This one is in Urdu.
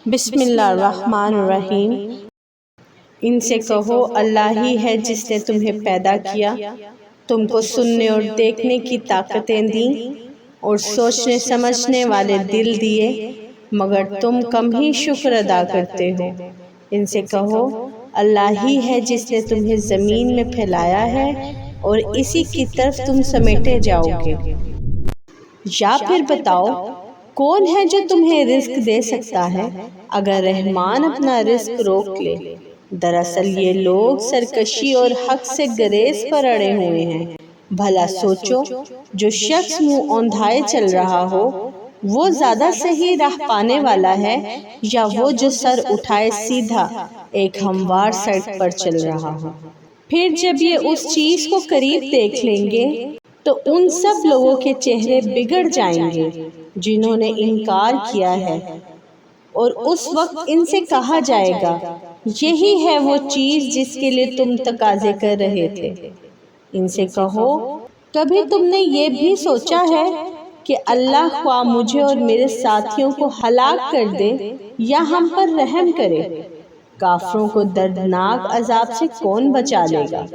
بسم اللہ الرحمن الرحیم۔ ان سے کہو اللہ ہی ہے جس نے تمہیں پیدا کیا، تم کو سننے اور دیکھنے کی طاقتیں دیں اور سوچنے سمجھنے والے دل دیے، مگر تم کم ہی شکر ادا کرتے ہو۔ ان سے کہو اللہ ہی ہے جس نے تمہیں زمین میں پھیلایا ہے اور اسی کی طرف تم سمیٹے جاؤ گے۔ یا پھر بتاؤ کون ہے جو تمہیں رزق دے سکتا ہے اگر رحمان اپنا رزق روک لے؟ دراصل یہ لوگ سرکشی اور حق سے گریز پر اڑے ہوئے ہیں۔ بھلا سوچو، جو شخص منہ اوندھائے چل رہا ہو وہ زیادہ صحیح راہ پانے والا ہے یا وہ جو سر اٹھائے سیدھا ایک ہموار سڑک پر چل رہا ہو؟ پھر جب یہ اس چیز کو قریب دیکھ لیں گے تو ان سب لوگوں کے چہرے بگڑ جائیں گے جنہوں نے انکار کیا ہے، اور اس وقت ان سے کہا جائے گا یہی ہے وہ چیز جس کے لیے تم تقاضے کر رہے تھے۔ ان سے کہو کبھی تم نے یہ بھی سوچا ہے کہ اللہ خواہ مجھے اور میرے ساتھیوں کو ہلاک کر دے یا ہم پر رحم کرے؟ کافروں کو دردناک عذاب سے کون بچا لے گا؟